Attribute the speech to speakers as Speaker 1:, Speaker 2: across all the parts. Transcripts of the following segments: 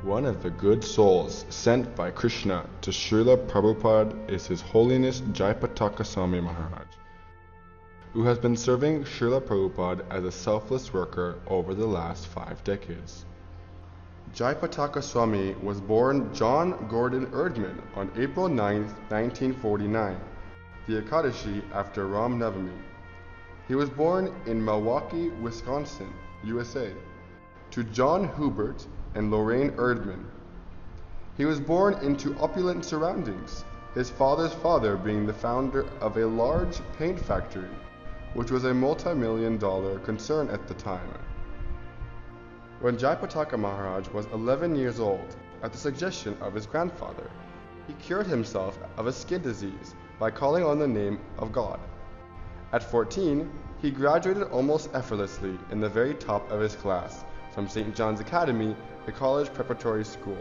Speaker 1: One of the good souls sent by Krishna to Srila Prabhupada is His Holiness Jayapataka Swami Maharaj, who has been serving Srila Prabhupada as a selfless worker over the last 5 decades. Jayapataka Swami was born John Gordon Erdman on April 9, 1949, the Ekadashi after Ram Navami. He was born in Milwaukee, Wisconsin, USA, to John Hubert and Lorraine Erdman. He was born into opulent surroundings, his father's father being the founder of a large paint factory, which was a multi-million-dollar concern at the time. When Jayapataka Maharaj was 11 years old, at the suggestion of his grandfather, he cured himself of a skin disease by calling on the name of God. At 14, he graduated almost effortlessly in the very top of his class from St. John's Academy, a college preparatory school.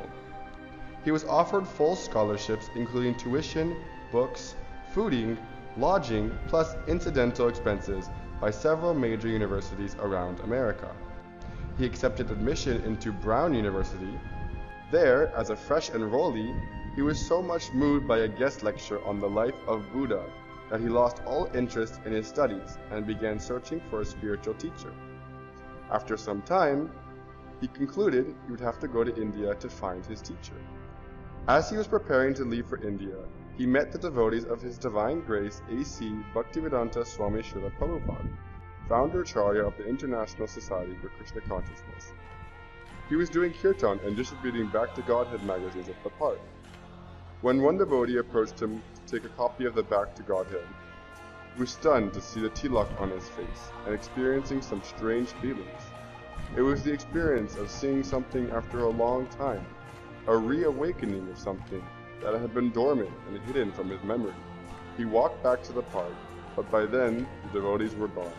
Speaker 1: He was offered full scholarships including tuition, books, fooding, lodging, plus incidental expenses by several major universities around America. He accepted admission into Brown University. There, as a fresh enrollee, he was so much moved by a guest lecture on the life of Buddha that he lost all interest in his studies and began searching for a spiritual teacher. After some time, he concluded he would have to go to India to find his teacher. As he was preparing to leave for India, he met the devotees of His Divine Grace A.C. Bhaktivedanta Swami Srila Prabhupada, founder Acharya of the International Society for Krishna Consciousness. He was doing kirtan and distributing Back to Godhead magazines at the park, when one devotee approached him to take a copy of the Back to Godhead. He was stunned to see the tilak on his face and experiencing some strange feelings. It was the experience of seeing something after a long time, a reawakening of something that had been dormant and hidden from his memory. He walked back to the park, but by then the devotees were gone.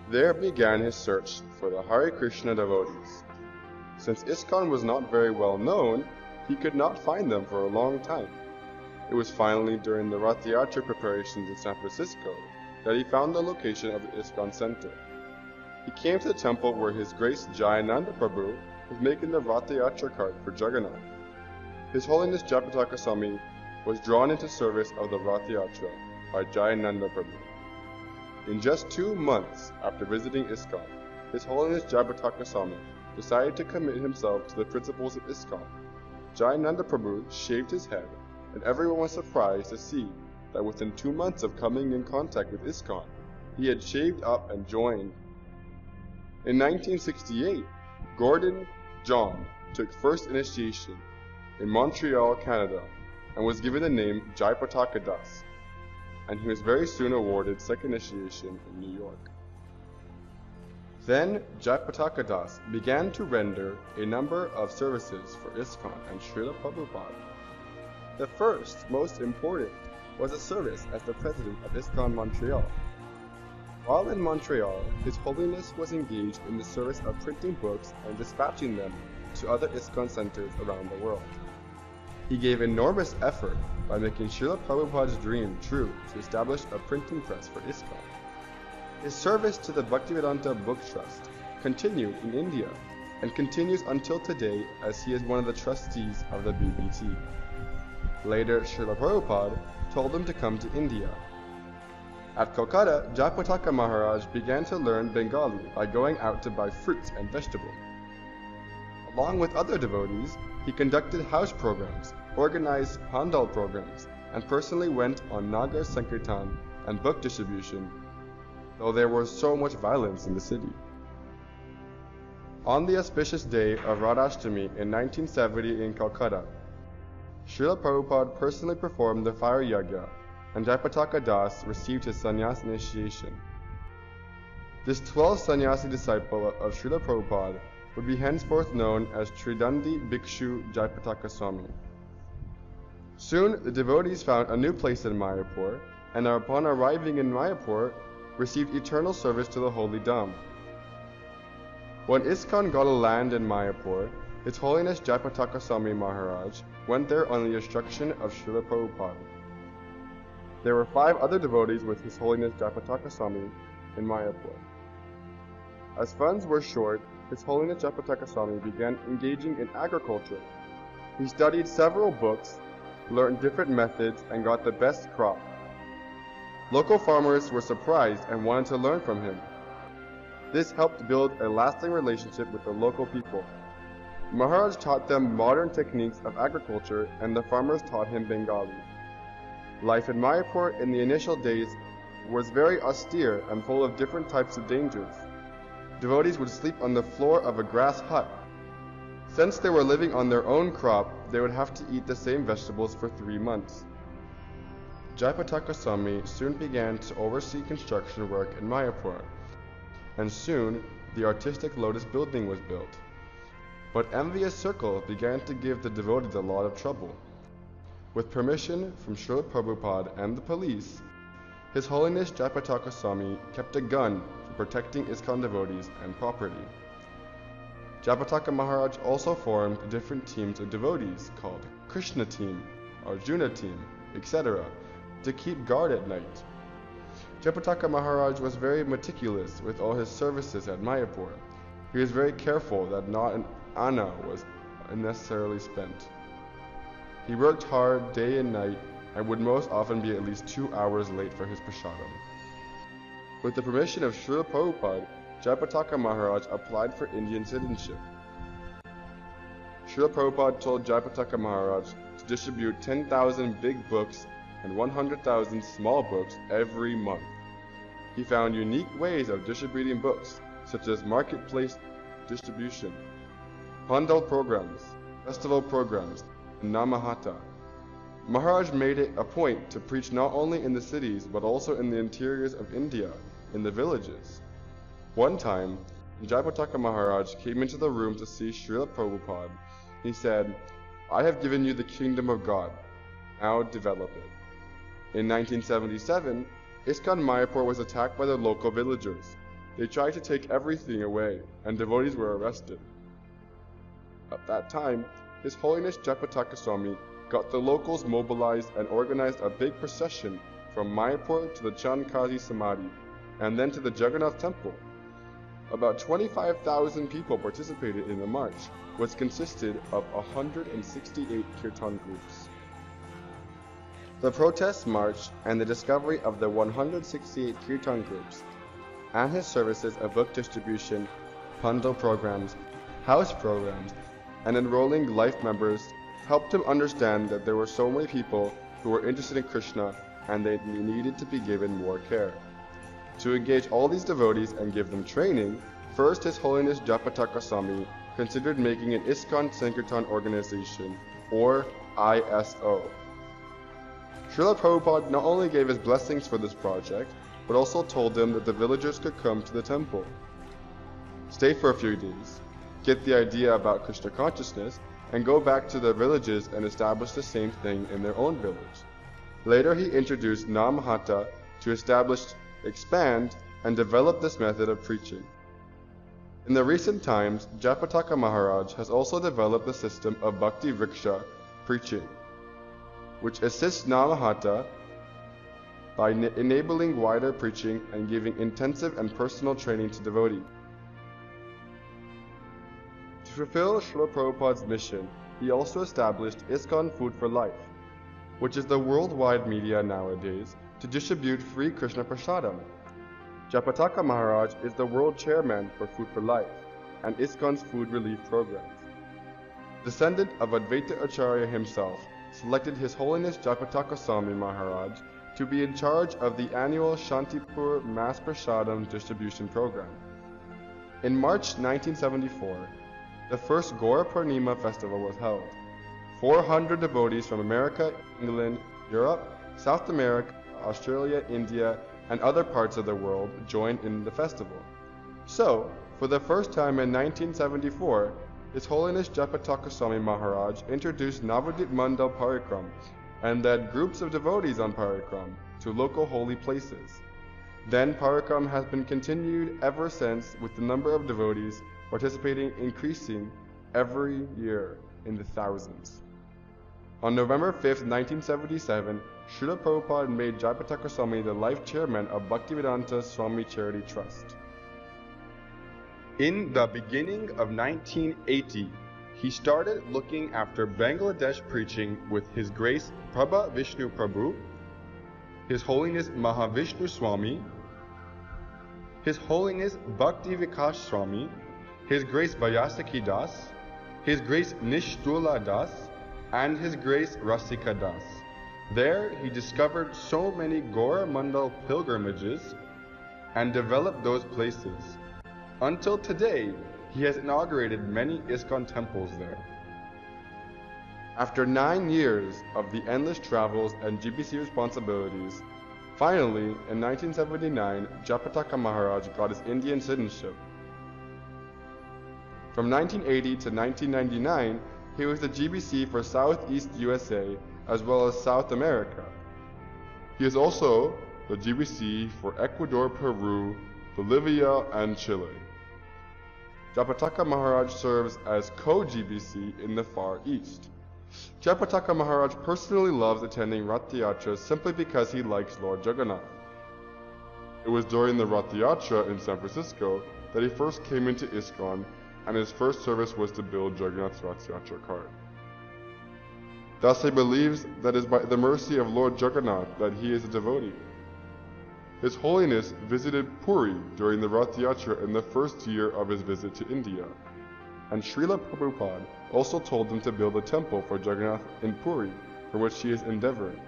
Speaker 1: There began his search for the Hare Krishna devotees. Since ISKCON was not very well known, he could not find them for a long time. It was finally during the Rath Yatra preparations in San Francisco that he found the location of the ISKCON Center. He came to the temple where His Grace Jayananda Prabhu was making the Rath Yatra cart for Jagannath. His Holiness Jayapataka Swami was drawn into service of the Rath Yatra by Jayananda Prabhu. In just 2 months after visiting ISKCON, His Holiness Jayapataka Swami decided to commit himself to the principles of ISKCON. Jayananda Prabhu shaved his head, and everyone was surprised to see that within 2 months of coming in contact with ISKCON, he had shaved up and joined. In 1968, Gordon John took first initiation in Montreal, Canada, and was given the name Jayapataka Das, and he was very soon awarded second initiation in New York. Then Jayapataka Das began to render a number of services for ISKCON and Srila Prabhupada. The first, most important, was a service as the president of ISKCON Montreal. While in Montreal, His Holiness was engaged in the service of printing books and dispatching them to other ISKCON centers around the world. He gave enormous effort by making Srila Prabhupada's dream true to establish a printing press for ISKCON. His service to the Bhaktivedanta Book Trust continued in India and continues until today as he is one of the trustees of the BBT. Later, Srila Prabhupada told him to come to India. At Kolkata, Jayapataka Maharaj began to learn Bengali by going out to buy fruits and vegetables. Along with other devotees, he conducted house programs, organized pandal programs, and personally went on Nagar Sankirtan and book distribution, though there was so much violence in the city. On the auspicious day of Radhashtami in 1970 in Calcutta, Srila Prabhupada personally performed the fire yajna, and Jayapataka Das received his sannyas initiation. This 12th sannyasi disciple of Srila Prabhupada would be henceforth known as Tridandi Bhikshu Jayapataka Swami. Soon the devotees found a new place in Mayapur, and upon arriving in Mayapur, received eternal service to the Holy Dham. When ISKCON got a land in Mayapur, His Holiness Jayapataka Swami Maharaj went there on the instruction of Srila Prabhupada. There were 5 other devotees with His Holiness Jayapataka Swami in Mayapur. As funds were short, His Holiness Jayapataka Swami began engaging in agriculture. He studied several books, learned different methods, and got the best crop. Local farmers were surprised and wanted to learn from him. This helped build a lasting relationship with the local people. Maharaj taught them modern techniques of agriculture, and the farmers taught him Bengali. Life in Mayapur in the initial days was very austere and full of different types of dangers. Devotees would sleep on the floor of a grass hut. Since they were living on their own crop, they would have to eat the same vegetables for 3 months. Jayapataka Swami soon began to oversee construction work in Mayapur, and soon the artistic Lotus building was built. But envious circles began to give the devotees a lot of trouble. With permission from Srila Prabhupada and the police, His Holiness Jayapataka Swami kept a gun for protecting ISKCON devotees and property. Jayapataka Maharaj also formed different teams of devotees called Krishna team, Arjuna team, etc. to keep guard at night. Jayapataka Maharaj was very meticulous with all his services at Mayapur. He was very careful that not an anna was unnecessarily spent. He worked hard day and night and would most often be at least 2 hours late for his prasadam. With the permission of Srila Prabhupada, Jayapataka Maharaj applied for Indian citizenship. Srila Prabhupada told Jayapataka Maharaj to distribute 10,000 big books and 100,000 small books every month. He found unique ways of distributing books, such as marketplace distribution, pandal programs, festival programs, and namahata. Maharaj made it a point to preach not only in the cities but also in the interiors of India, in the villages. One time, Jayapataka Maharaj came into the room to see Srila Prabhupada. He said, "I have given you the kingdom of God. Now develop it." In 1977, ISKCON Mayapur was attacked by the local villagers. They tried to take everything away, and devotees were arrested. At that time, His Holiness Jayapataka Swami got the locals mobilized and organized a big procession from Mayapur to the Chandkazi Samadhi, and then to the Jagannath Temple. About 25,000 people participated in the march, which consisted of 168 kirtan groups. The protest march and the discovery of the 168 kirtan groups, and his services of book distribution, pandal programs, house programs, and enrolling life members helped him understand that there were so many people who were interested in Krishna and they needed to be given more care. To engage all these devotees and give them training, first His Holiness Jayapataka Swami considered making an ISKCON Sankirtan organization, or ISO. Srila Prabhupada not only gave his blessings for this project, but also told them that the villagers could come to the temple, stay for a few days, get the idea about Krishna consciousness, and go back to their villages and establish the same thing in their own village. Later he introduced Namahata to establish, expand, and develop this method of preaching. In the recent times, Jayapataka Maharaj has also developed the system of Bhakti Vriksha preaching, which assists Namahata by enabling wider preaching and giving intensive and personal training to devotees. To fulfill Srila Prabhupada's mission, he also established ISKCON Food for Life, which is the worldwide media nowadays to distribute free Krishna Prasadam. Jayapataka Maharaj is the world chairman for Food for Life and ISKCON's food relief programs. Descendant of Advaita Acharya himself, selected His Holiness Jayapataka Swami Maharaj to be in charge of the annual Shantipur Mass Prasadam distribution program. In March 1974, the first Gaura Purnima festival was held. 400 devotees from America, England, Europe, South America, Australia, India, and other parts of the world joined in the festival. So, for the first time in 1974, His Holiness Jayapataka Swami Maharaj introduced Navadip Mandal Parikram and led groups of devotees on Parikram to local holy places. Then Parikram has been continued ever since, with the number of devotees participating increasing every year in the thousands. On November 5, 1977, Srila Prabhupada made Jayapataka Swami the life chairman of Bhaktivedanta Swami Charity Trust. In the beginning of 1980, he started looking after Bangladesh preaching with His Grace Prabha Vishnu Prabhu, His Holiness Mahavishnu Swami, His Holiness Bhakti Vikas Swami, His Grace Vyasaki Das, His Grace Nishtula Das, and His Grace Rasika Das. There he discovered so many Goramandal pilgrimages and developed those places. Until today, he has inaugurated many ISKCON temples there. After 9 years of the endless travels and GBC responsibilities, finally, in 1979, Jayapataka Maharaj got his Indian citizenship. From 1980 to 1999, he was the GBC for Southeast USA as well as South America. He is also the GBC for Ecuador, Peru, Bolivia, and Chile. Jayapataka Maharaj serves as co-GBC in the Far East. Jayapataka Maharaj personally loves attending Rath Yatras simply because he likes Lord Jagannath. It was during the Rath Yatra in San Francisco that he first came into ISKCON, and his first service was to build Jagannath's Rath Yatra cart. Thus he believes that it is by the mercy of Lord Jagannath that he is a devotee. His Holiness visited Puri during the Rath Yatra in the first year of his visit to India, and Srila Prabhupada also told him to build a temple for Jagannath in Puri, for which he is endeavoring.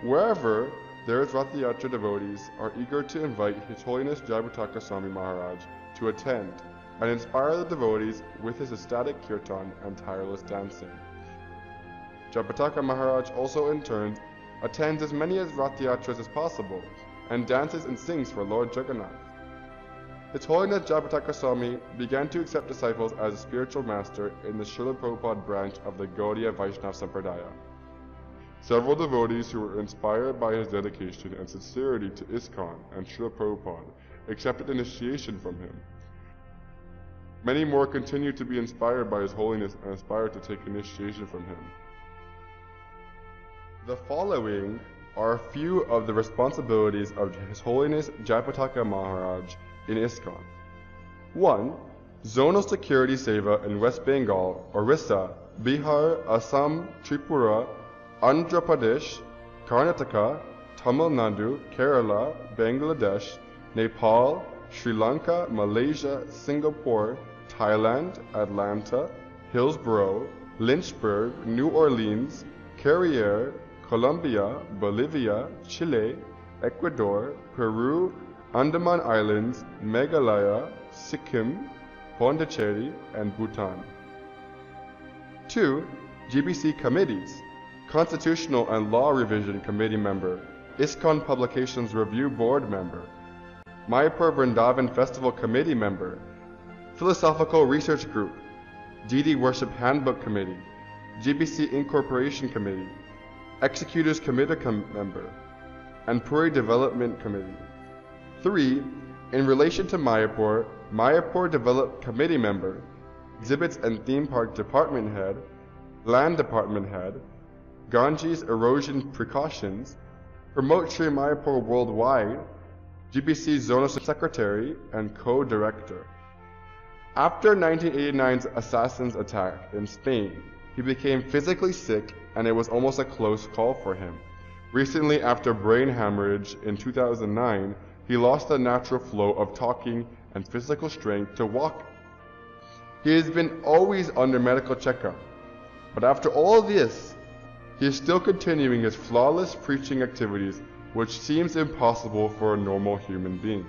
Speaker 1: Wherever there is Rath Yatra, devotees are eager to invite His Holiness Jayapataka Swami Maharaj to attend and inspire the devotees with his ecstatic kirtan and tireless dancing. Jayapataka Maharaj also in turn attends as many as Rath Yatras as possible and dances and sings for Lord Jagannath. His Holiness Jayapataka Swami began to accept disciples as a spiritual master in the Srila Prabhupada branch of the Gaudiya Vaishnava Sampradaya. Several devotees who were inspired by his dedication and sincerity to ISKCON and Srila Prabhupada accepted initiation from him. Many more continue to be inspired by His Holiness and aspire to take initiation from him. The following are a few of the responsibilities of His Holiness Jayapataka Maharaj in ISKCON. 1. Zonal Security Seva in West Bengal, Orissa, Bihar, Assam, Tripura, Andhra Pradesh, Karnataka, Tamil Nadu, Kerala, Bangladesh, Nepal, Sri Lanka, Malaysia, Singapore, Thailand, Atlanta, Hillsborough, Lynchburg, New Orleans, Carriere, Colombia, Bolivia, Chile, Ecuador, Peru, Andaman Islands, Meghalaya, Sikkim, Pondicherry, and Bhutan. 2. GBC Committees. Constitutional and Law Revision Committee Member, ISKCON Publications Review Board Member, Mayapur Vrindavan Festival Committee Member, Philosophical Research Group, DD Worship Handbook Committee, GBC Incorporation Committee, Executors Committee Member, and Puri Development Committee. 3. In relation to Mayapur, Mayapur Development Committee Member, Exhibits and Theme Park Department Head, Land Department Head, Ganges Erosion Precautions, Promote Sri Mayapur Worldwide, GBC Zonal Secretary and Co-Director. After 1989's assassin's attack in Spain, he became physically sick and it was almost a close call for him. Recently, after brain hemorrhage in 2009, he lost the natural flow of talking and physical strength to walk. He has been always under medical checkup, but after all this, he is still continuing his flawless preaching activities, which seems impossible for a normal human being.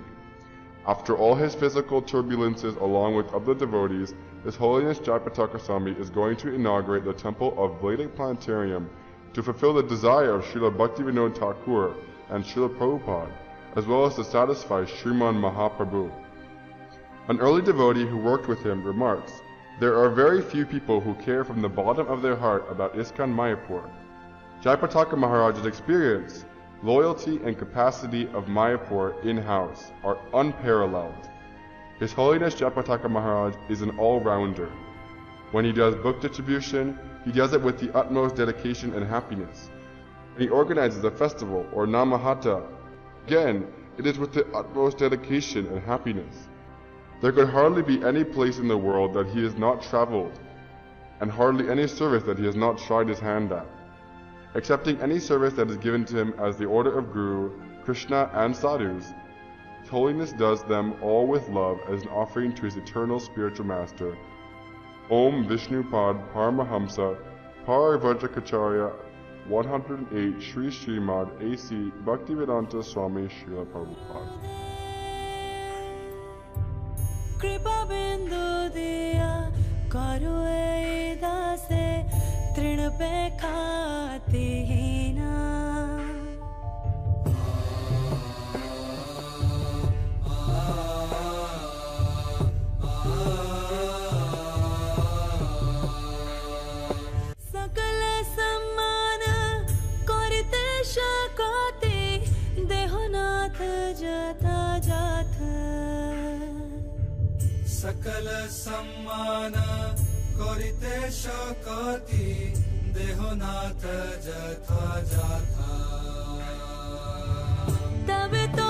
Speaker 1: After all his physical turbulences along with other devotees, His Holiness Jayapataka Swami is going to inaugurate the temple of Vedic Planetarium to fulfill the desire of Srila Bhaktivinoda Thakur and Srila Prabhupada, as well as to satisfy Sriman Mahaprabhu. An early devotee who worked with him remarks, "There are very few people who care from the bottom of their heart about ISKCON Mayapur. Jayapataka Maharaj's experience, loyalty, and capacity of Mayapur in-house are unparalleled. His Holiness Jayapataka Maharaj is an all-rounder. When he does book distribution, he does it with the utmost dedication and happiness. When he organizes a festival or Namahata, again, it is with the utmost dedication and happiness. There could hardly be any place in the world that he has not traveled, and hardly any service that he has not tried his hand at. Accepting any service that is given to him as the order of Guru, Krishna and Sadhus, His Holiness does them all with love as an offering to his eternal spiritual master. Om Vishnupad Paramahamsa Parivrajacharya 108 Sri Srimad A.C. Bhaktivedanta Swami Srila Prabhupada.
Speaker 2: Kripa bindu diya karu eda se trin pe khati hina.
Speaker 3: सकल सम्मान करिते शकति देहनाथ जथा जथा
Speaker 2: तबे तो